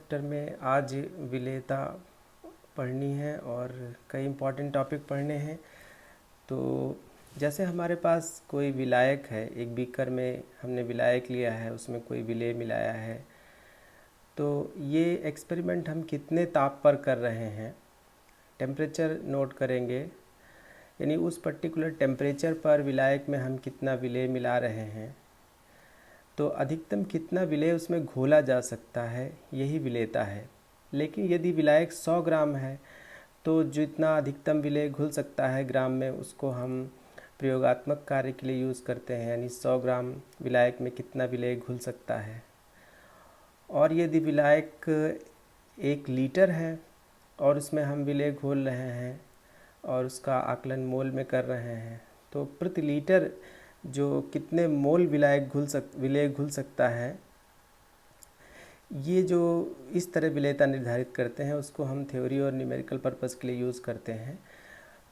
Chapter में आज विलेयता पढ़नी है और कई इम्पॉर्टेंट टॉपिक पढ़ने हैं। तो जैसे हमारे पास कोई विलायक है, एक बीकर में हमने विलायक लिया है, उसमें कोई विलेय मिलाया है, तो ये एक्सपेरिमेंट हम कितने ताप पर कर रहे हैं, टेम्परेचर नोट करेंगे, यानी उस पर्टिकुलर टेम्परेचर पर विलायक में हम कितना विलेय मिला रहे हैं, तो अधिकतम कितना विलेय उसमें घोला जा सकता है, यही विलेयता है। लेकिन यदि विलायक 100 ग्राम है तो जितना अधिकतम विलेय घुल सकता है ग्राम में, उसको हम प्रयोगात्मक कार्य के लिए यूज़ करते हैं, यानी 100 ग्राम विलायक में कितना विलेय घुल सकता है। और यदि विलायक 1 लीटर है और उसमें हम विलेय घोल रहे हैं और उसका आकलन मोल में कर रहे हैं, तो प्रति लीटर जो कितने मोल विलेय घुल सकता है, ये जो इस तरह विलेयता निर्धारित करते हैं, उसको हम थ्योरी और न्यूमेरिकल पर्पस के लिए यूज़ करते हैं।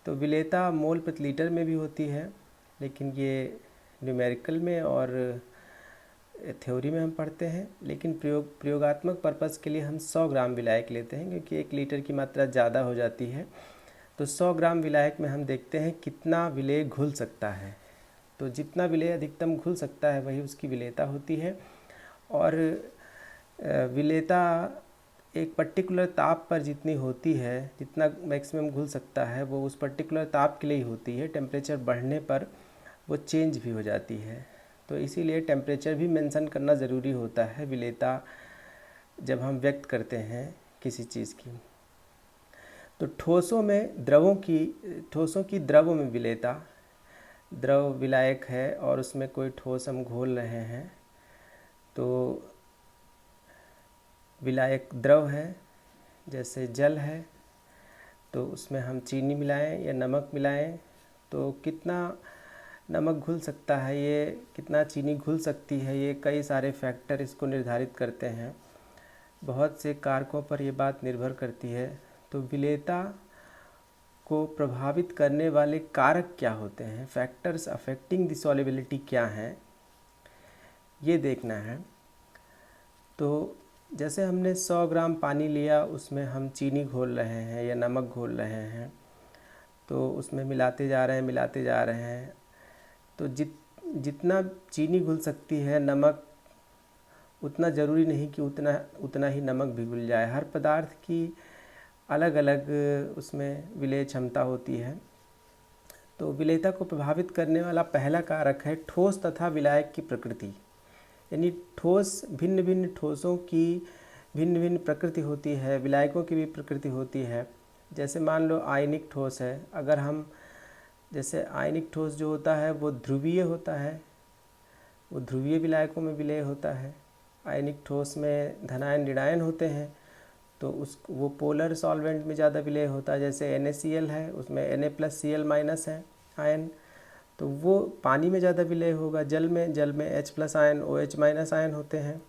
तो विलेयता मोल प्रति लीटर में भी होती है, लेकिन ये न्यूमेरिकल में और थ्योरी में हम पढ़ते हैं। लेकिन प्रयोगात्मक पर्पस के लिए हम 100 ग्राम विलायक लेते हैं, क्योंकि 1 लीटर की मात्रा ज़्यादा हो जाती है। तो 100 ग्राम विलायक में हम देखते हैं कितना विलेय घुल सकता है। तो जितना विलेय अधिकतम घुल सकता है वही उसकी विलेयता होती है। और विलेयता एक पर्टिकुलर ताप पर जितनी होती है, जितना मैक्सिमम घुल सकता है, वो उस पर्टिकुलर ताप के लिए ही होती है। टेम्परेचर बढ़ने पर वो चेंज भी हो जाती है। तो इसीलिए टेम्परेचर भी मेंशन करना ज़रूरी होता है विलेयता जब हम व्यक्त करते हैं किसी चीज़ की। तो ठोसों की द्रवों में विलेयता, द्रव विलायक है और उसमें कोई ठोस हम घोल रहे हैं, तो विलायक द्रव है, जैसे जल है, तो उसमें हम चीनी मिलाएं या नमक मिलाएं तो कितना नमक घुल सकता है, ये कितना चीनी घुल सकती है, ये कई सारे फैक्टर इसको निर्धारित करते हैं। बहुत से कारकों पर ये बात निर्भर करती है। तो विलेयता को प्रभावित करने वाले कारक क्या होते हैं, फैक्टर्स अफेक्टिंग द सॉल्युबिलिटी क्या हैं, ये देखना है। तो जैसे हमने 100 ग्राम पानी लिया, उसमें हम चीनी घोल रहे हैं या नमक घोल रहे हैं, तो उसमें मिलाते जा रहे हैं। तो जितना चीनी घुल सकती है, नमक उतना ज़रूरी नहीं कि उतना ही नमक भी घुल जाए। हर पदार्थ की अलग अलग उसमें विलेय क्षमता होती है। तो विलेयता को प्रभावित करने वाला पहला कारक है ठोस तथा विलायक की प्रकृति, यानी भिन्न भिन्न ठोसों की भिन्न भिन्न प्रकृति होती है, विलायकों की भी प्रकृति होती है। जैसे मान लो आयनिक ठोस है, अगर हम जैसे आयनिक ठोस जो होता है वो ध्रुवीय होता है, वो ध्रुवीय विलायकों में विलेय होता है। आयनिक ठोस में धनायन ऋणायन होते हैं, तो वो पोलर सॉल्वेंट में ज़्यादा विलेय होता है। जैसे NaCl है, उसमें Na+Cl- है आयन, तो वो पानी में ज़्यादा विलेय होगा। जल में H+ आयन OH- आयन होते हैं,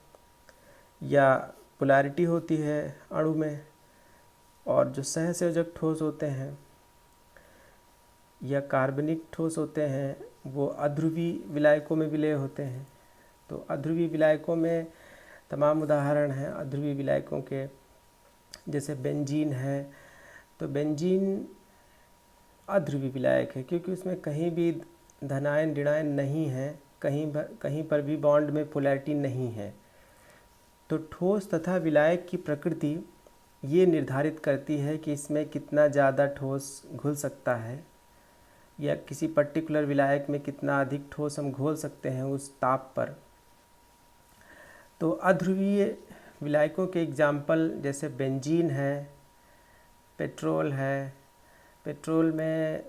या पोलैरिटी होती है अणु में। और जो सहसंयोजक ठोस होते हैं या कार्बनिक ठोस होते हैं, वो अध्रुवी विलायकों में विलेय होते हैं। तो अध्रुवी विलायकों में तमाम उदाहरण हैं अध्रुवी विलायकों के, जैसे बेंजीन है। तो बेंजीन अध्रुवी विलायक है, क्योंकि उसमें कहीं भी धनायन ऋणायन नहीं है, कहीं पर भी बॉन्ड में पोलैरिटी नहीं है। तो ठोस तथा विलायक की प्रकृति ये निर्धारित करती है कि इसमें कितना ज़्यादा ठोस घुल सकता है, या किसी पर्टिकुलर विलायक में कितना अधिक ठोस हम घोल सकते हैं उस ताप पर। तो अध्रुवीय विलायकों के एग्जाम्पल जैसे बेंजीन है, पेट्रोल है। पेट्रोल में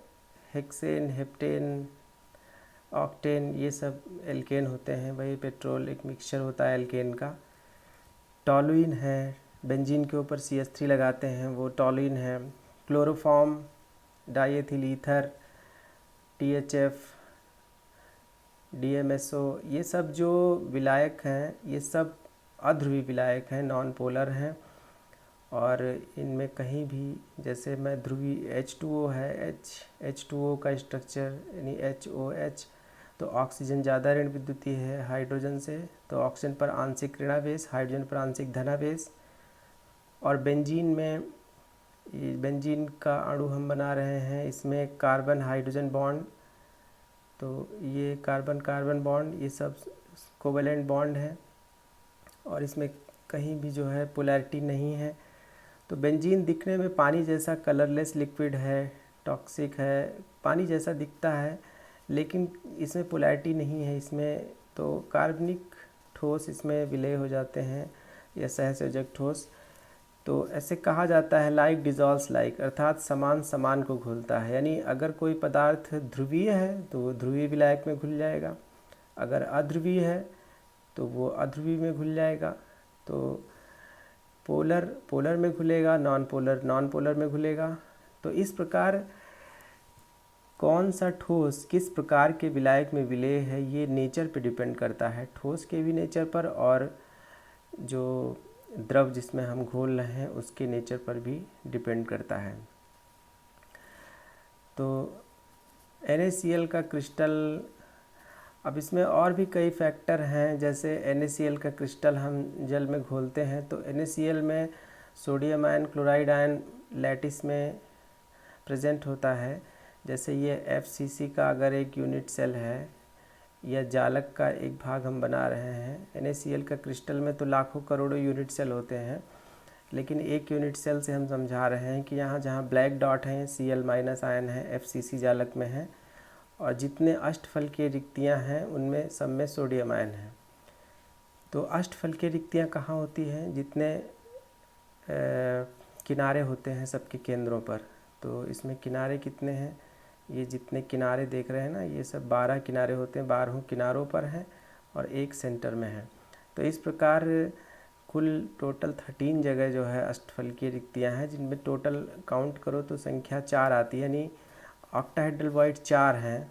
हेक्सेन, हेप्टेन, ऑक्टेन, ये सब एल्केन होते हैं। वही पेट्रोल एक मिक्सचर होता है एल्केन का। टॉलुइन है, बेंजीन के ऊपर CH3 लगाते हैं, वो टॉलुइन है। Chloroform, diethyl ether, THF, DMSO, ये सब जो विलायक हैं, ये सब अध्रुवी विलायक हैं, नॉन पोलर हैं। और इनमें कहीं भी, जैसे मैं ध्रुवी H2O है, H2O का स्ट्रक्चर यानी HOH, तो ऑक्सीजन ज़्यादा ऋण विद्युतीय है हाइड्रोजन से, तो ऑक्सीजन पर आंशिक ऋणावेश, हाइड्रोजन पर आंशिक धनावेश। और बेंजीन में, ये बेंजीन का अणु हम बना रहे हैं, इसमें कार्बन हाइड्रोजन बॉन्ड, तो ये कार्बन कार्बन बॉन्ड ये सब कोवेलेंट बॉन्ड है और इसमें कहीं भी जो है पोलैरिटी नहीं है। तो बेंजीन दिखने में पानी जैसा कलरलेस लिक्विड है, टॉक्सिक है, पानी जैसा दिखता है, लेकिन इसमें पोलैरिटी नहीं है इसमें। तो कार्बनिक ठोस इसमें विलय हो जाते हैं या सहसंयोजक ठोस। तो ऐसे कहा जाता है लाइक डिजॉल्व्स लाइक, अर्थात समान समान को घुलता है। यानी अगर कोई पदार्थ ध्रुवीय है तो वो ध्रुवीय विलायक में घुल जाएगा, अगर अध्रुवीय है तो वो अध्रुवीय में घुल जाएगा। तो पोलर पोलर में घुलेगा, नॉन पोलर में घुलेगा। तो इस प्रकार कौन सा ठोस किस प्रकार के विलायक में विलेय है ये नेचर पे डिपेंड करता है, ठोस के भी नेचर पर और जो द्रव जिसमें हम घोल रहे हैं उसके नेचर पर भी डिपेंड करता है। तो NaCl का क्रिस्टल, अब इसमें और भी कई फैक्टर हैं, जैसे NaCl का क्रिस्टल हम जल में घोलते हैं तो NaCl में sodium ion, chloride ion lattice में प्रेजेंट होता है। जैसे ये FCC का अगर एक यूनिट सेल है या जालक का एक भाग हम बना रहे हैं, NaCl का क्रिस्टल में तो लाखों करोड़ों यूनिट सेल होते हैं, लेकिन एक यूनिट सेल से हम समझा रहे हैं कि यहाँ जहाँ ब्लैक डॉट हैं Cl- आयन है, FCC जालक में है, और जितने अष्टफल की रिक्तियाँ हैं उनमें सब में सोडियम आयन है। तो अष्टफल की रिक्तियाँ कहाँ होती हैं? जितने किनारे होते हैं सबके केंद्रों पर। तो इसमें किनारे कितने हैं? ये जितने किनारे देख रहे हैं ना, ये सब 12 किनारे होते हैं, 12 किनारों पर हैं और एक सेंटर में है। तो इस प्रकार कुल टोटल 13 जगह जो है अष्टफल की रिक्तियाँ हैं, जिनमें टोटल काउंट करो तो संख्या 4 आती है, यानी ऑक्टाहेड्रल वॉइड 4 हैं।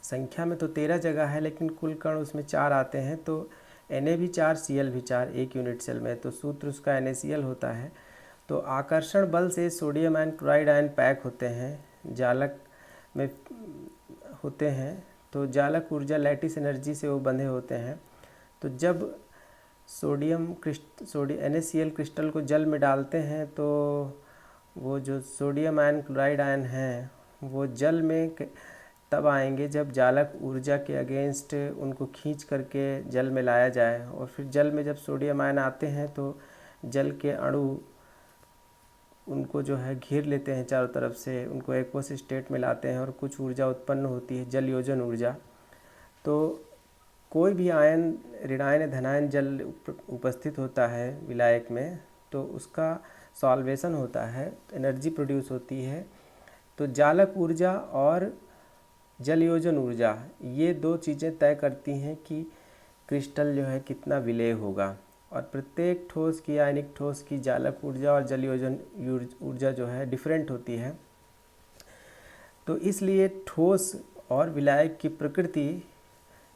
संख्या में तो 13 जगह है लेकिन कुल कण उसमें 4 आते हैं। तो Na भी 4, Cl भी 4 एक यूनिट सेल में, तो सूत्र उसका NaCl होता है। तो आकर्षण बल से sodium ion, chloride ion pack होते हैं, जालक में होते हैं। तो जालक ऊर्जा लैटिस एनर्जी से वो बंधे होते हैं। तो जब NaCl क्रिस्टल को जल में डालते हैं तो वो जो सोडियम आयन, क्लोराइड आयन हैं वो जल में तब आएंगे जब जालक ऊर्जा के अगेंस्ट उनको खींच करके जल में लाया जाए। और फिर जल में जब सोडियम आयन आते हैं तो जल के अणु उनको जो है घेर लेते हैं चारों तरफ से, उनको एक्वस स्टेट में लाते हैं और कुछ ऊर्जा उत्पन्न होती है, जल योजन ऊर्जा। तो कोई भी आयन, ऋणायन धनायन जल उपस्थित होता है विलायक में तो उसका सॉल्वेशन होता है, तो एनर्जी प्रोड्यूस होती है। तो जालक ऊर्जा और जल योजन ऊर्जा ये दो चीज़ें तय करती हैं कि क्रिस्टल जो है कितना विलेय होगा। और प्रत्येक ठोस की, आयनिक ठोस की जालक ऊर्जा और जल योजन ऊर्जा जो है डिफरेंट होती है। तो इसलिए ठोस और विलायक की प्रकृति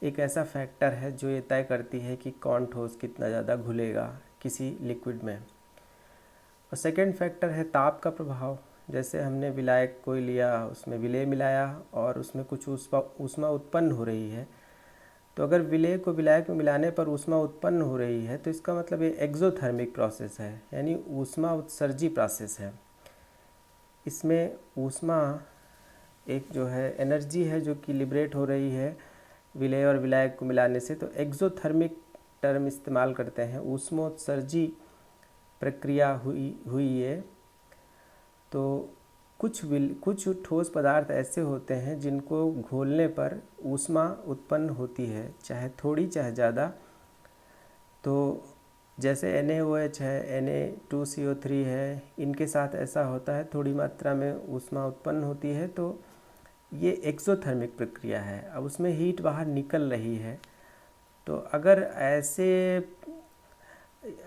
एक ऐसा फैक्टर है जो ये तय करती है कि कौन ठोस कितना ज़्यादा घुलेगा किसी लिक्विड में। और सेकंड फैक्टर है ताप का प्रभाव। जैसे हमने विलायक कोई लिया, उसमें विलेय मिलाया और उसमें कुछ ऊष्मा उत्पन्न हो रही है, तो अगर विलेय को विलायक में मिलाने पर ऊष्मा उत्पन्न हो रही है तो इसका मतलब ये एक्सोथर्मिक प्रोसेस है, यानी ऊष्मा उत्सर्जी प्रोसेस है। इसमें ऊष्मा एक जो है एनर्जी है जो कि लिबरेट हो रही है विलेय और विलायक को मिलाने से। तो एक्सोथर्मिक टर्म इस्तेमाल करते हैं, ऊष्मोत्सर्जी प्रक्रिया हुई ये। तो कुछ ठोस पदार्थ ऐसे होते हैं जिनको घोलने पर ऊष्मा उत्पन्न होती है, चाहे थोड़ी चाहे ज़्यादा। तो जैसे NaOH है, Na2CO3 है, इनके साथ ऐसा होता है, थोड़ी मात्रा में ऊष्मा उत्पन्न होती है। तो ये एक्सोथर्मिक प्रक्रिया है, अब उसमें हीट बाहर निकल रही है। तो अगर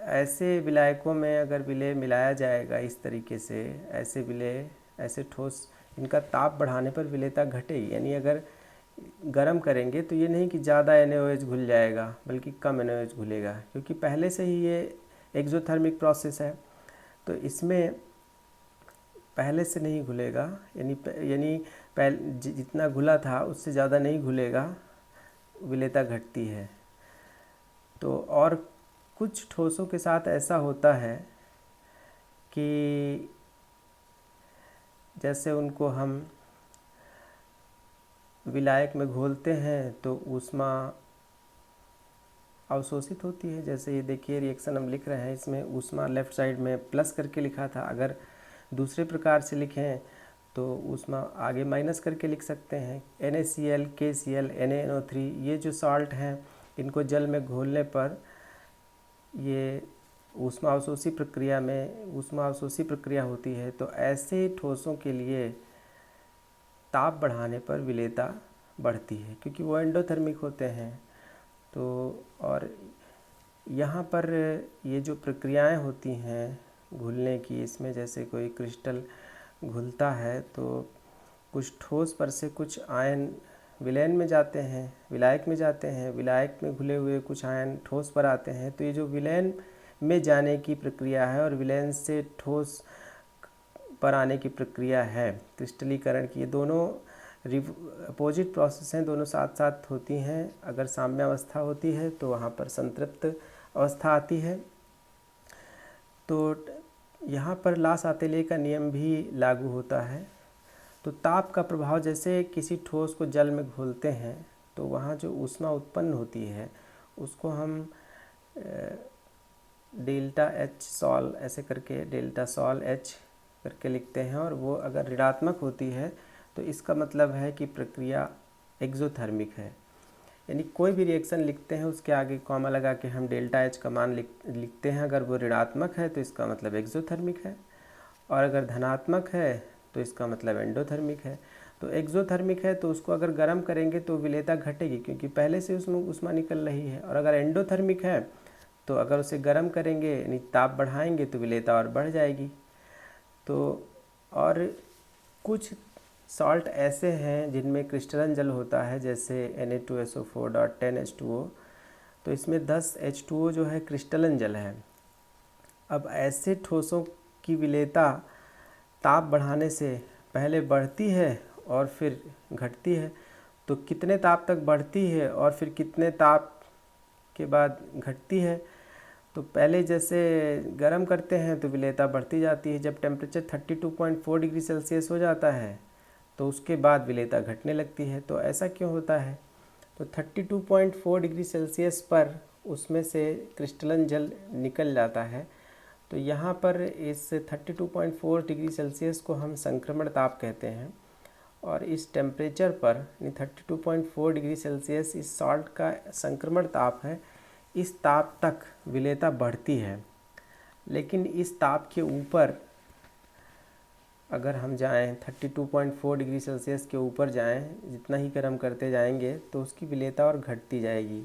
ऐसे विलायकों में अगर विलेय मिलाया जाएगा इस तरीके से, ऐसे विलेय, ऐसे ठोस, इनका ताप बढ़ाने पर विलेयता घटेगी। यानी अगर गर्म करेंगे तो ये नहीं कि ज़्यादा NaOH घुल जाएगा, बल्कि कम NaOH घुलेगा, क्योंकि पहले से ही ये एक्सोथर्मिक प्रोसेस है। तो इसमें पहले से नहीं घुलेगा, यानी जितना घुला था उससे ज़्यादा नहीं घुलेगा, विलेयता घटती है। तो और कुछ ठोसों के साथ ऐसा होता है कि जैसे उनको हम विलायक में घोलते हैं तो ऊष्मा अवशोषित होती है। जैसे ये देखिए रिएक्शन हम लिख रहे हैं, इसमें ऊष्मा लेफ़्ट साइड में प्लस करके लिखा था, अगर दूसरे प्रकार से लिखें तो ऊष्मा आगे माइनस करके लिख सकते हैं। NaCl, KCl, NaNO3 ये जो सॉल्ट हैं इनको जल में घोलने पर ये ऊष्मा अवशोषी प्रक्रिया होती है। तो ऐसे ठोसों के लिए ताप बढ़ाने पर विलेयता बढ़ती है क्योंकि वो एंडोथर्मिक होते हैं। तो और यहाँ पर ये जो प्रक्रियाएं होती हैं घुलने की, इसमें जैसे कोई क्रिस्टल घुलता है तो कुछ ठोस पर से कुछ आयन विलयन में जाते हैं, विलायक में जाते हैं, विलायक में घुले हुए कुछ आयन ठोस पर आते हैं। तो ये जो विलयन में जाने की प्रक्रिया है और विलयन से ठोस पर आने की प्रक्रिया है क्रिस्टलीकरण की, ये दोनों अपोजिट प्रोसेस हैं, दोनों साथ साथ होती हैं। अगर साम्यावस्था होती है तो वहाँ पर संतृप्त अवस्था आती है। तो यहाँ पर लास-आतेलिए का नियम भी लागू होता है। तो ताप का प्रभाव, जैसे किसी ठोस को जल में घोलते हैं तो वहाँ जो ऊष्मा उत्पन्न होती है उसको हम डेल्टा एच सॉल ऐसे करके डेल्टा सॉल एच करके लिखते हैं, और वो अगर ऋणात्मक होती है तो इसका मतलब है कि प्रक्रिया एक्सोथर्मिक है। यानी कोई भी रिएक्शन लिखते हैं उसके आगे कॉमा लगा के हम डेल्टा एच का मान लिखते हैं। अगर वो ऋणात्मक है तो इसका मतलब एक्सोथर्मिक है, और अगर धनात्मक है तो इसका मतलब एंडोथर्मिक है। तो एक्सोथर्मिक है तो उसको अगर गर्म करेंगे तो विलेयता घटेगी क्योंकि पहले से उसमें ऊष्मा निकल रही है। और अगर एंडोथर्मिक है तो अगर उसे गर्म करेंगे यानी ताप बढ़ाएंगे तो विलेयता और बढ़ जाएगी। तो और कुछ सॉल्ट ऐसे हैं जिनमें क्रिस्टलन जल होता है, जैसे Na2SO4.10H2O, तो इसमें 10 H2O जो है क्रिस्टलन जल है। अब ऐसे ठोसों की विलेयता ताप बढ़ाने से पहले बढ़ती है और फिर घटती है। तो कितने ताप तक बढ़ती है और फिर कितने ताप के बाद घटती है? तो पहले जैसे गर्म करते हैं तो विलेयता बढ़ती जाती है। जब टेम्परेचर 32.4 डिग्री सेल्सियस हो जाता है तो उसके बाद विलेयता घटने लगती है। तो ऐसा क्यों होता है? तो 32.4 डिग्री सेल्सियस पर उसमें से क्रिस्टलन जल निकल जाता है। तो यहाँ पर इस 32.4 डिग्री सेल्सियस को हम संक्रमण ताप कहते हैं, और इस टेम्परेचर पर 32.4 डिग्री सेल्सियस इस सॉल्ट का संक्रमण ताप है। इस ताप तक विलेयता बढ़ती है, लेकिन इस ताप के ऊपर अगर हम जाएं 32.4 डिग्री सेल्सियस के ऊपर जाएं, जितना ही गर्म करते जाएंगे तो उसकी विलेयता और घटती जाएगी।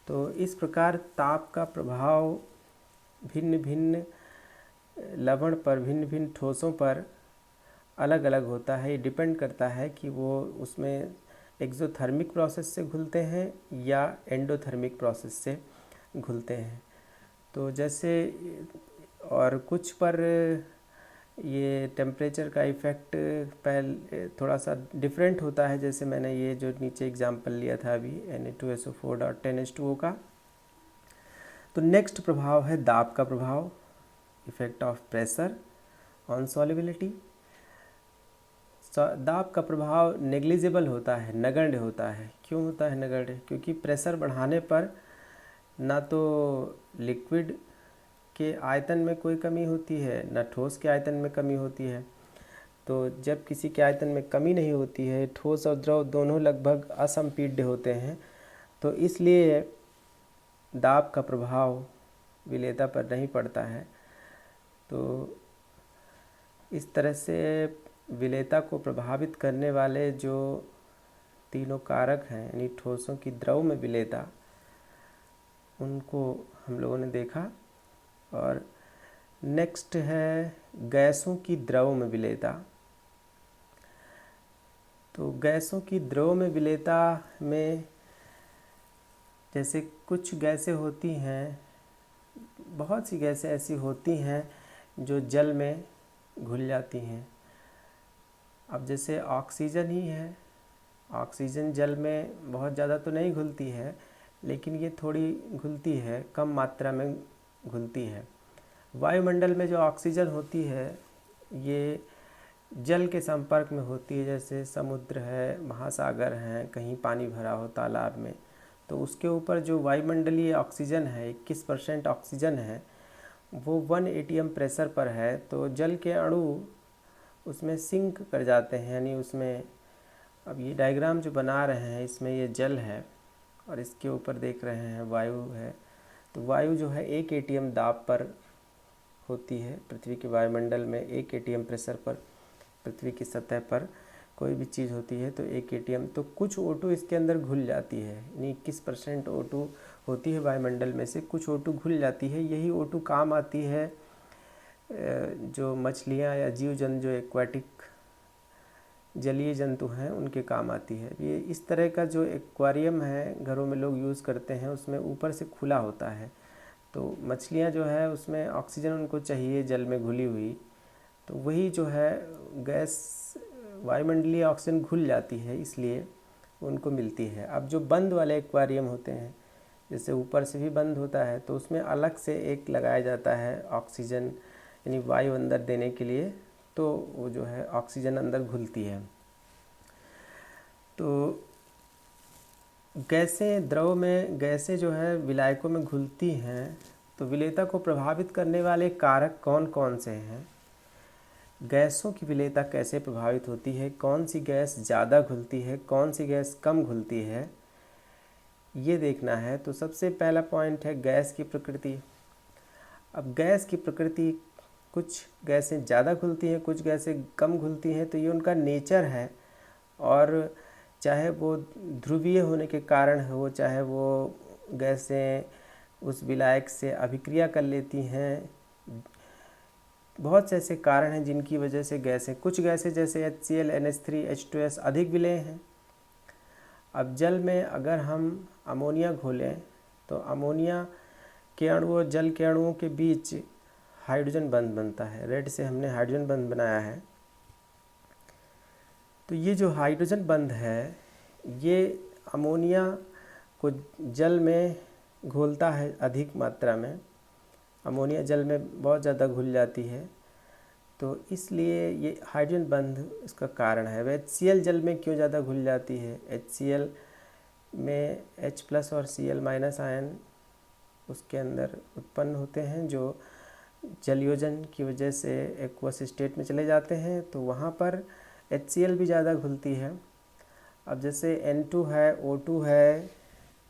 तो इस प्रकार ताप का प्रभाव भिन्न भिन्न लवण पर, भिन्न भिन्न ठोसों पर अलग अलग होता है। ये डिपेंड करता है कि वो उसमें एक्सोथर्मिक प्रोसेस से घुलते हैं या एंडोथर्मिक प्रोसेस से घुलते हैं। तो जैसे और कुछ पर ये टेम्परेचर का इफ़ेक्ट पहले थोड़ा सा डिफरेंट होता है। जैसे मैंने ये जो नीचे एग्जांपल लिया था अभी Na2SO4.10H2O का। तो नेक्स्ट प्रभाव है दाब का प्रभाव, effect of pressure on solubility. दाब का प्रभाव नेग्लिजिबल होता है, नगण्य होता है। क्यों होता है नगण्य? क्योंकि प्रेशर बढ़ाने पर ना तो लिक्विड के आयतन में कोई कमी होती है, ना ठोस के आयतन में कमी होती है। तो जब किसी के आयतन में कमी नहीं होती है, ठोस और द्रव दोनों लगभग असंपीड्य होते हैं, तो इसलिए दाब का प्रभाव विलेयता पर नहीं पड़ता है। तो इस तरह से विलेयता को प्रभावित करने वाले जो तीनों कारक हैं, यानी ठोसों की द्रव में विलेयता, उनको हम लोगों ने देखा। और नेक्स्ट है गैसों की द्रव में विलेयता। तो गैसों की द्रव में विलेयता में जैसे कुछ गैसें होती हैं, बहुत सी गैसें ऐसी होती हैं जो जल में घुल जाती हैं। अब जैसे ऑक्सीजन ही है, ऑक्सीजन जल में बहुत ज़्यादा तो नहीं घुलती है, लेकिन ये थोड़ी घुलती है, कम मात्रा में घुलती है। वायुमंडल में जो ऑक्सीजन होती है ये जल के संपर्क में होती है, जैसे समुद्र है, महासागर हैं, कहीं पानी भरा हो तालाब में, तो उसके ऊपर जो वायुमंडलीय ऑक्सीजन है 21% ऑक्सीजन है वो 1 एटीएम प्रेशर पर है। तो जल के अणु उसमें सिंक कर जाते हैं, यानी उसमें, अब ये डायग्राम जो बना रहे हैं इसमें ये जल है और इसके ऊपर देख रहे हैं वायु है। तो वायु जो है 1 एटीएम दाब पर होती है। पृथ्वी के वायुमंडल में 1 एटीएम प्रेशर पर पृथ्वी की सतह पर कोई भी चीज़ होती है तो 1 एटीएम, तो कुछ O2 इसके अंदर घुल जाती है, यानी 21% O2 होती है वायुमंडल में से, कुछ O2 घुल जाती है। यही O2 काम आती है जो मछलियाँ या जीव जंतु जो एक्वाटिक जलीय जंतु हैं उनके काम आती है। ये इस तरह का जो एक्वेरियम है घरों में लोग यूज़ करते हैं, उसमें ऊपर से खुला होता है, तो मछलियाँ जो है उसमें ऑक्सीजन उनको चाहिए जल में घुली हुई, तो वही जो है गैस वायुमंडलीय ऑक्सीजन घुल जाती है इसलिए उनको मिलती है। अब जो बंद वाले एक्वेरियम होते हैं, जैसे ऊपर से भी बंद होता है तो उसमें अलग से एक लगाया जाता है ऑक्सीजन, यानी वायु अंदर देने के लिए, तो वो जो है ऑक्सीजन अंदर घुलती है। तो गैसें, द्रव में गैसें जो है विलायकों में घुलती हैं, तो विलेयता को प्रभावित करने वाले कारक कौन कौन से हैं, गैसों की विलेयता कैसे प्रभावित होती है, कौन सी गैस ज़्यादा घुलती है, कौन सी गैस कम घुलती है, ये देखना है। तो सबसे पहला पॉइंट है गैस की प्रकृति। अब गैस की प्रकृति, कुछ गैसें ज़्यादा घुलती हैं, कुछ गैसें कम घुलती हैं, तो ये उनका नेचर है। और चाहे वो ध्रुवीय होने के कारण हो, चाहे वो गैसें उस विलायक से अभिक्रिया कर लेती हैं, बहुत से ऐसे कारण हैं जिनकी वजह से गैसें, कुछ गैसें जैसे HCl, NH3, H2S अधिक विलेय हैं। अब जल में अगर हम अमोनिया घोलें तो अमोनिया के अणु और जल के अणुओं के बीच हाइड्रोजन बंध बनता है। रेड से हमने हाइड्रोजन बंध बनाया है। तो ये जो हाइड्रोजन बंध है ये अमोनिया को जल में घोलता है अधिक मात्रा में, अमोनिया जल में बहुत ज़्यादा घुल जाती है, तो इसलिए ये हाइड्रोजन बंध इसका कारण है। वह HCl जल में क्यों ज़्यादा घुल जाती है, HCl में H+ और Cl- आयन उसके अंदर उत्पन्न होते हैं जो जलयोजन की वजह से एक्वस स्टेट में चले जाते हैं, तो वहाँ पर HCl भी ज़्यादा घुलती है। अब जैसे N2 है, O2 है,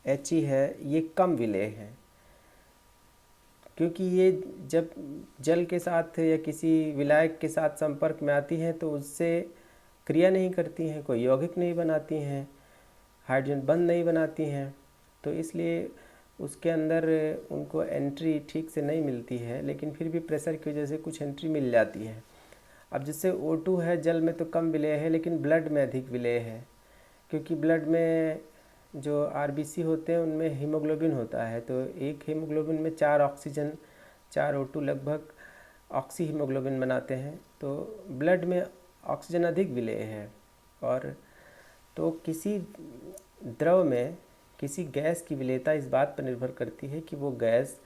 He है, ये कम विलेय है, क्योंकि ये जब जल के साथ या किसी विलायक के साथ संपर्क में आती हैं तो उससे क्रिया नहीं करती हैं, कोई यौगिक नहीं बनाती हैं, हाइड्रोजन बंध नहीं बनाती हैं, तो इसलिए उसके अंदर उनको एंट्री ठीक से नहीं मिलती है, लेकिन फिर भी प्रेशर की वजह से कुछ एंट्री मिल जाती है। अब जैसे O2 है, जल में तो कम विलेय है लेकिन ब्लड में अधिक विलेय है, क्योंकि ब्लड में जो RBC होते हैं उनमें हीमोग्लोबिन होता है, तो एक हीमोग्लोबिन में 4 ऑक्सीजन 4 O2 लगभग ऑक्सी हीमोग्लोबिन बनाते हैं, तो ब्लड में ऑक्सीजन अधिक विलेय है। और तो किसी द्रव में किसी गैस की विलेयता इस बात पर निर्भर करती है कि वो गैस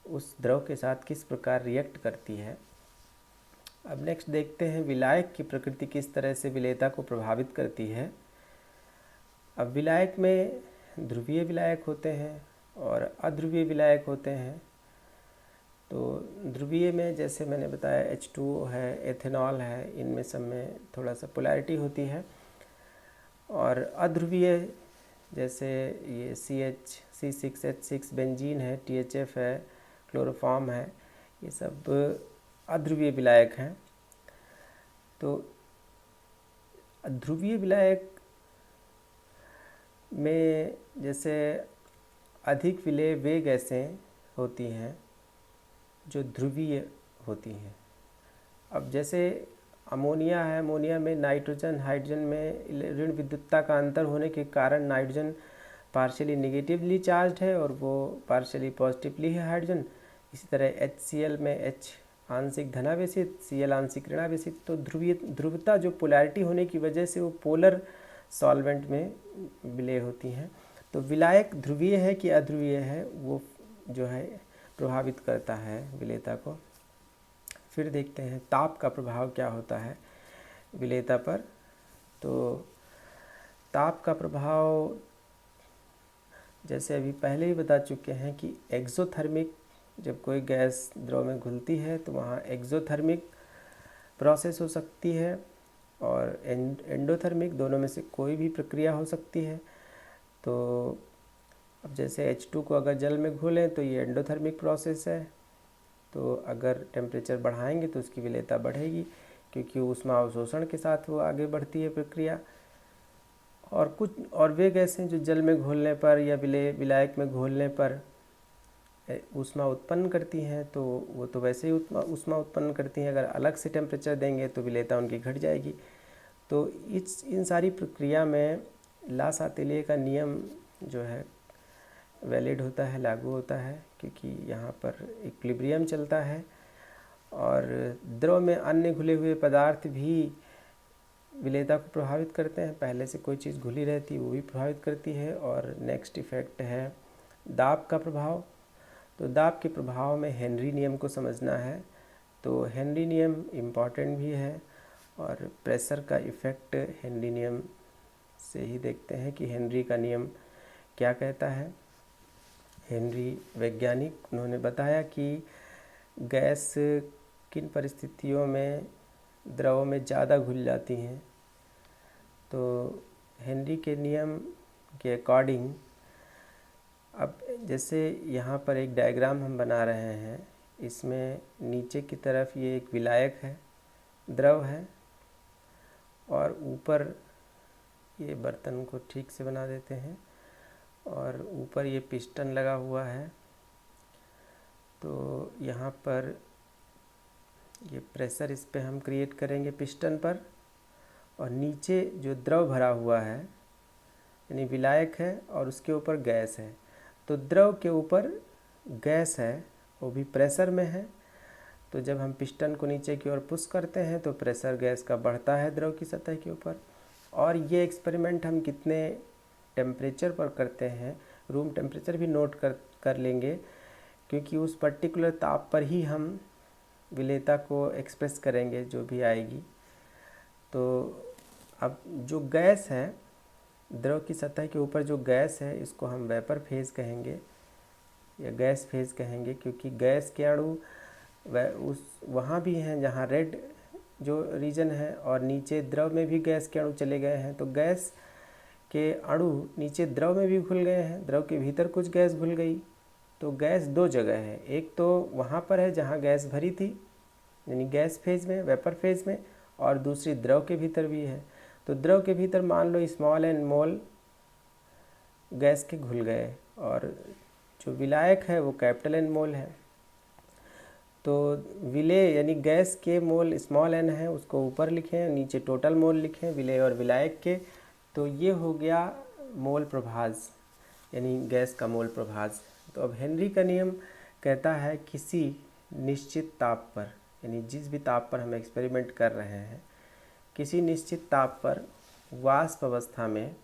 उस द्रव के साथ किस प्रकार रिएक्ट करती है। अब नेक्स्ट देखते हैं विलायक की प्रकृति किस तरह से विलेयता को प्रभावित करती है। अब विलायक में ध्रुवीय विलायक होते हैं और अध्रुवीय विलायक होते हैं। तो ध्रुवीय में जैसे मैंने बताया H2O है, एथेनॉल है, इनमें सब में थोड़ा सा पोलैरिटी होती है। और अध्रुवीय जैसे ये CH, C6H6 बेंजीन है, THF है, क्लोरोफॉर्म है, ये सब अध्रुवीय विलायक हैं। तो ध्रुवीय विलायक में जैसे अधिक विलेय वे गैसें होती हैं जो ध्रुवीय होती हैं। अब जैसे अमोनिया है, अमोनिया में नाइट्रोजन हाइड्रोजन में ऋण विद्युतता का अंतर होने के कारण नाइट्रोजन पार्शियली निगेटिवली चार्ज है और वो पार्शियली पॉजिटिवली है हाइड्रोजन। इसी तरह HCl में H आंशिक धनावेशित, Cl आंशिक ऋणावेशित। तो ध्रुवता जो पोलैरिटी होने की वजह से वो पोलर सॉल्वेंट में विलेय होती हैं। तो विलायक ध्रुवीय है कि अध्रुवीय है वो जो है प्रभावित करता है विलेयता को। फिर देखते हैं ताप का प्रभाव क्या होता है विलेयता पर। तो ताप का प्रभाव जैसे अभी पहले ही बता चुके हैं कि एक्सोथर्मिक, जब कोई गैस द्रव में घुलती है तो वहाँ एक्सोथर्मिक प्रोसेस हो सकती है और एंडोथर्मिक, दोनों में से कोई भी प्रक्रिया हो सकती है। तो अब जैसे H2 को अगर जल में घोलें तो ये एंडोथर्मिक प्रोसेस है, तो अगर टेम्परेचर बढ़ाएंगे तो उसकी विलेयता बढ़ेगी, क्योंकि ऊष्मा अवशोषण के साथ वो आगे बढ़ती है प्रक्रिया। और कुछ और वे गैसें जो जल में घोलने पर या विलायक में घोलने पर ऊष्मा उत्पन्न करती हैं, तो वो तो वैसे ही ऊष्मा उत्पन्न करती हैं, अगर अलग से टेम्परेचर देंगे तो विलेयता उनकी घट जाएगी। तो इन सारी प्रक्रिया में ला-सातिल्ये का नियम जो है वैलिड होता है, लागू होता है, क्योंकि यहाँ पर इक्विलिब्रियम चलता है और द्रव में अन्य घुले हुए पदार्थ भी विलेयता को प्रभावित करते हैं। पहले से कोई चीज़ घुली रहती है वो भी प्रभावित करती है। और नेक्स्ट इफेक्ट है दाब का प्रभाव। तो दाब के प्रभाव में हेनरी नियम को समझना है। तो हेनरी नियम इम्पॉर्टेंट भी है और प्रेशर का इफ़ेक्ट हेनरी नियम से ही देखते हैं कि हेनरी का नियम क्या कहता है। हेनरी वैज्ञानिक, उन्होंने बताया कि गैस किन परिस्थितियों में द्रव में ज़्यादा घुल जाती हैं। तो हेनरी के नियम के अकॉर्डिंग, अब जैसे यहाँ पर एक डायग्राम हम बना रहे हैं, इसमें नीचे की तरफ ये एक विलायक है, द्रव है, और ऊपर ये बर्तन को ठीक से बना देते हैं और ऊपर ये पिस्टन लगा हुआ है। तो यहाँ पर ये प्रेशर इस पे हम क्रिएट करेंगे पिस्टन पर, और नीचे जो द्रव भरा हुआ है यानी विलायक है और उसके ऊपर गैस है। तो द्रव के ऊपर गैस है, वो भी प्रेशर में है। तो जब हम पिस्टन को नीचे की ओर पुश करते हैं तो प्रेशर गैस का बढ़ता है द्रव की सतह के ऊपर। और ये एक्सपेरिमेंट हम कितने टेम्परेचर पर करते हैं, रूम टेम्परेचर भी नोट कर लेंगे, क्योंकि उस पर्टिकुलर ताप पर ही हम विलेयता को एक्सप्रेस करेंगे जो भी आएगी। तो अब जो गैस है, द्रव की सतह के ऊपर जो गैस है, इसको हम वेपर फेज कहेंगे या गैस फेज कहेंगे, क्योंकि गैस के अणु वहाँ भी हैं जहाँ रेड जो रीजन है, और नीचे द्रव में भी गैस के अणु चले गए हैं। तो गैस के अणु नीचे द्रव में भी घुल गए हैं, द्रव के भीतर कुछ गैस घुल गई। तो गैस दो जगह है, एक तो वहाँ पर है जहाँ गैस भरी थी यानी गैस फेज में, वेपर फेज में, और दूसरी द्रव के भीतर भी है। तो द्रव के भीतर मान लो स्मॉल एन मोल गैस के घुल गए, और जो विलायक है वो कैपिटल एन मोल है। तो विलेय यानी गैस के मोल स्मॉल एन है, उसको ऊपर लिखें, नीचे टोटल मोल लिखें विलेय और विलायक के। तो ये हो गया मोल प्रभाज यानी गैस का मोल प्रभाज। तो अब हेनरी का नियम कहता है किसी निश्चित ताप पर, यानी जिस भी ताप पर हम एक्सपेरिमेंट कर रहे हैं, किसी निश्चित ताप पर वाष्प अवस्था में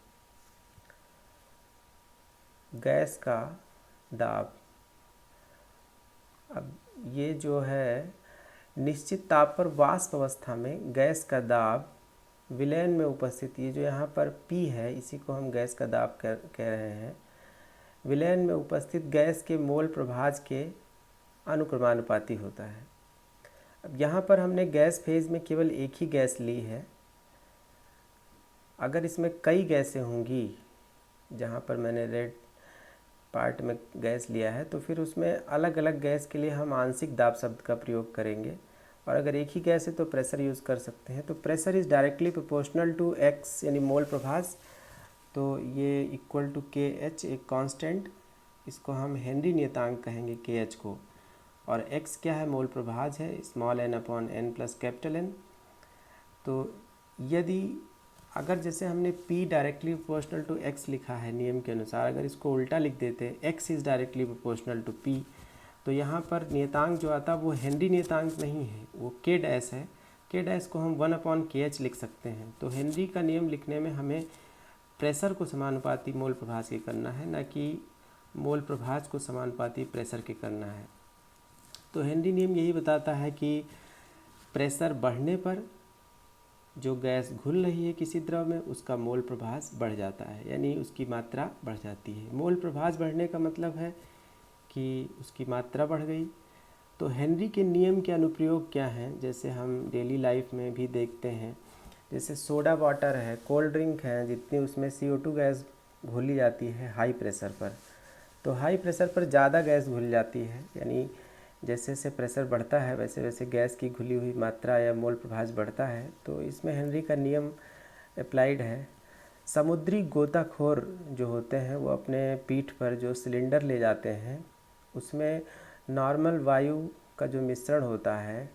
गैस का दाब, अब ये जो है निश्चित ताप पर वाष्प अवस्था में गैस का दाब विलयन में उपस्थित, ये जो यहाँ पर P है इसी को हम गैस का दाब कह रहे हैं, विलयन में उपस्थित गैस के मोल प्रभाज के अनुक्रमानुपाती होता है। अब यहाँ पर हमने गैस फेज में केवल एक ही गैस ली है। अगर इसमें कई गैसें होंगी, जहाँ पर मैंने रेड पार्ट में गैस लिया है, तो फिर उसमें अलग अलग गैस के लिए हम आंशिक दाब शब्द का प्रयोग करेंगे। और अगर एक ही गैस है तो प्रेशर यूज़ कर सकते हैं। तो pressure is directly proportional to X यानी मोल प्रभाज। तो ये इक्वल टू के एच, एक कांस्टेंट, इसको हम हेनरी नियतांक कहेंगे के एच को। और एक्स क्या है, मोल प्रभाज है, small N upon N plus capital N. तो यदि अगर जैसे हमने P directly proportional to X लिखा है नियम के अनुसार, अगर इसको उल्टा लिख देते X is directly proportional to P, तो यहाँ पर नियतांक जो आता वो हेनरी नियतांक नहीं है, वो K डैश है। K डैश को हम 1/KH लिख सकते हैं। तो हेनरी का नियम लिखने में हमें प्रेशर को समानुपाती मोल प्रभाज के करना है, न कि मोल प्रभाज को समानुपाती प्रेशर के करना है। तो हेनरी नियम यही बताता है कि प्रेशर बढ़ने पर जो गैस घुल रही है किसी द्रव में उसका मोल प्रभास बढ़ जाता है, यानी उसकी मात्रा बढ़ जाती है। मोल प्रभास बढ़ने का मतलब है कि उसकी मात्रा बढ़ गई। तो हेनरी के नियम के अनुप्रयोग क्या हैं, जैसे हम डेली लाइफ में भी देखते हैं, जैसे सोडा वाटर है, कोल्ड ड्रिंक है, जितनी उसमें CO2 गैस घुली जाती है हाई प्रेशर पर, तो हाई प्रेशर पर ज़्यादा गैस घुल जाती है, यानी जैसे जैसे प्रेशर बढ़ता है वैसे वैसे गैस की घुली हुई मात्रा या मोल प्रभास बढ़ता है। तो इसमें हेनरी का नियम अप्लाइड है। समुद्री गोताखोर जो होते हैं वो अपने पीठ पर जो सिलेंडर ले जाते हैं उसमें नॉर्मल वायु का जो मिश्रण होता है,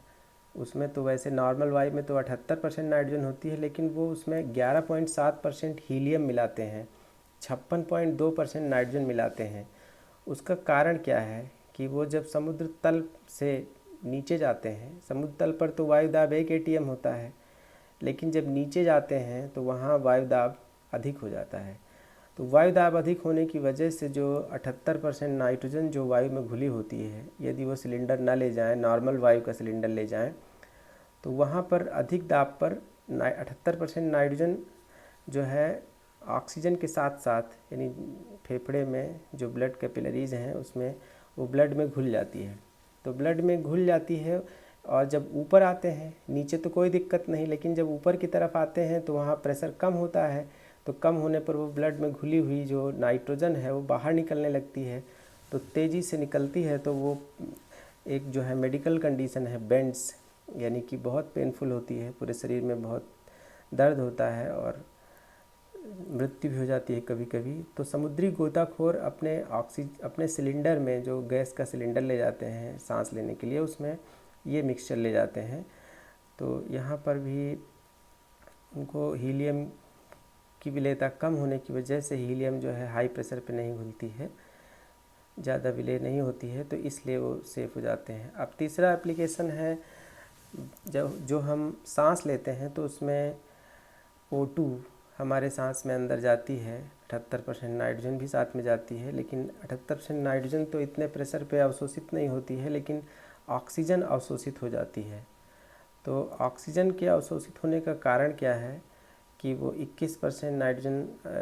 उसमें तो वैसे नॉर्मल वायु में तो 78% नाइट्रोजन होती है, लेकिन वो उसमें 11.7% हीलियम मिलाते हैं, 56.2% नाइट्रोजन मिलाते हैं। उसका कारण क्या है कि वो जब समुद्र तल से नीचे जाते हैं, समुद्र तल पर तो वायु दाब 1 ATM होता है, लेकिन जब नीचे जाते हैं तो वहाँ वायु दाब अधिक हो जाता है। तो वायु दाब अधिक होने की वजह से जो 78% नाइट्रोजन जो वायु में घुली होती है, यदि वो सिलेंडर ना ले जाएं, नॉर्मल वायु का सिलेंडर ले जाएं, तो वहाँ पर अधिक दाब पर 78% नाइट्रोजन जो है ऑक्सीजन के साथ साथ, यानी फेफड़े में जो ब्लड कैपिलरीज हैं उसमें वो ब्लड में घुल जाती है। तो ब्लड में घुल जाती है और जब ऊपर आते हैं, नीचे तो कोई दिक्कत नहीं, लेकिन जब ऊपर की तरफ आते हैं तो वहाँ प्रेशर कम होता है। तो कम होने पर वो ब्लड में घुली हुई जो नाइट्रोजन है वो बाहर निकलने लगती है। तो तेज़ी से निकलती है, तो वो एक जो है मेडिकल कंडीशन है बेंड्स, यानी कि बहुत पेनफुल होती है, पूरे शरीर में बहुत दर्द होता है और मृत्यु भी हो जाती है कभी कभी। तो समुद्री गोताखोर अपने सिलेंडर में जो गैस का सिलेंडर ले जाते हैं सांस लेने के लिए, उसमें ये मिक्सचर ले जाते हैं। तो यहाँ पर भी उनको हीलियम की विलेयता कम होने की वजह से हीलियम जो है हाई प्रेशर पे नहीं घुलती है, ज़्यादा विलेय नहीं होती है, तो इसलिए वो सेफ हो जाते हैं। अब तीसरा एप्लीकेशन है, जो हम सांस लेते हैं तो उसमें O2 हमारे सांस में अंदर जाती है, 78% नाइट्रोजन भी साथ में जाती है, लेकिन 78% नाइट्रोजन तो इतने प्रेशर पे अवशोषित नहीं होती है, लेकिन ऑक्सीजन अवशोषित हो जाती है। तो ऑक्सीजन के अवशोषित होने का कारण क्या है कि वो 21% नाइट्रोजन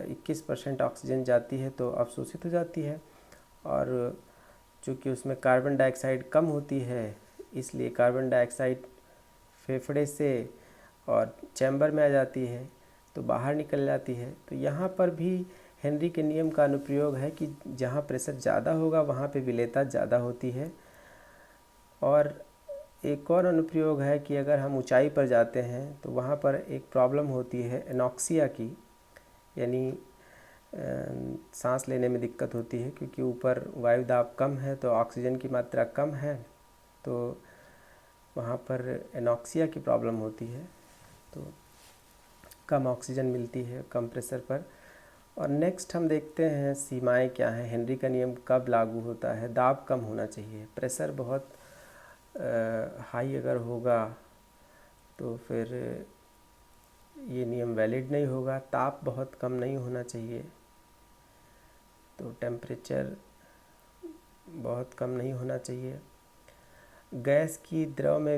21% ऑक्सीजन जाती है तो अवशोषित हो जाती है, और चूँकि उसमें कार्बन डाइऑक्साइड कम होती है, इसलिए कार्बन डाइऑक्साइड फेफड़े से और चैम्बर में आ जाती है तो बाहर निकल जाती है। तो यहाँ पर भी हेनरी के नियम का अनुप्रयोग है कि जहाँ प्रेशर ज़्यादा होगा वहाँ पे विलेयता ज़्यादा होती है। और एक और अनुप्रयोग है कि अगर हम ऊंचाई पर जाते हैं तो वहाँ पर एक प्रॉब्लम होती है एनॉक्सिया की, यानी सांस लेने में दिक्कत होती है, क्योंकि ऊपर वायु दाब कम है तो ऑक्सीजन की मात्रा कम है, तो वहाँ पर एनॉक्सिया की प्रॉब्लम होती है, तो कम ऑक्सीजन मिलती है कम प्रेशर पर। और नेक्स्ट हम देखते हैं सीमाएं क्या हैं, हेनरी का नियम कब लागू होता है। दाब कम होना चाहिए, प्रेशर बहुत हाई अगर होगा तो फिर ये नियम वैलिड नहीं होगा। ताप बहुत कम नहीं होना चाहिए, तो टेम्परेचर बहुत कम नहीं होना चाहिए। गैस की द्रव में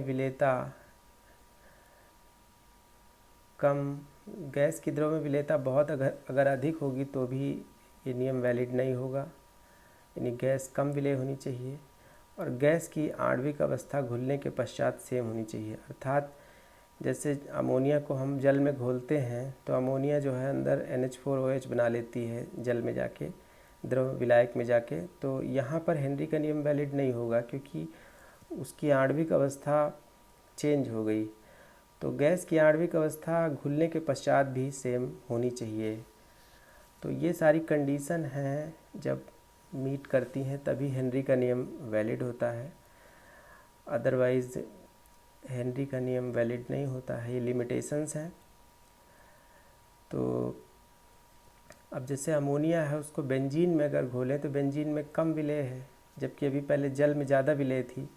विलेयता बहुत अगर अधिक होगी तो भी ये नियम वैलिड नहीं होगा, यानी गैस कम विलेय होनी चाहिए। और गैस की आणविक अवस्था घुलने के पश्चात सेम होनी चाहिए, अर्थात जैसे अमोनिया को हम जल में घोलते हैं तो अमोनिया जो है अंदर NH4OH बना लेती है जल में जाके, द्रव विलायक में जाके। तो यहाँ पर हेनरी का नियम वैलिड नहीं होगा क्योंकि उसकी आणविक अवस्था चेंज हो गई। तो गैस की आणविक अवस्था घुलने के पश्चात भी सेम होनी चाहिए। तो ये सारी कंडीशन हैं, जब मीट करती हैं तभी हेनरी का नियम वैलिड होता है, अदरवाइज़ हेनरी का नियम वैलिड नहीं होता है। ये लिमिटेशंस हैं। तो अब जैसे अमोनिया है उसको बेंजीन में अगर घोलें तो बेंजीन में कम विलेय है, जबकि अभी पहले जल में ज़्यादा विलेय थी।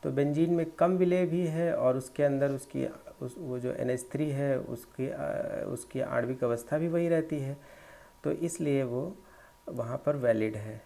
तो बेंजीन में कम विलेय भी है और उसके अंदर वो जो NH3 है उसकी आणविक अवस्था भी वही रहती है, तो इसलिए वो वहाँ पर वैलिड है।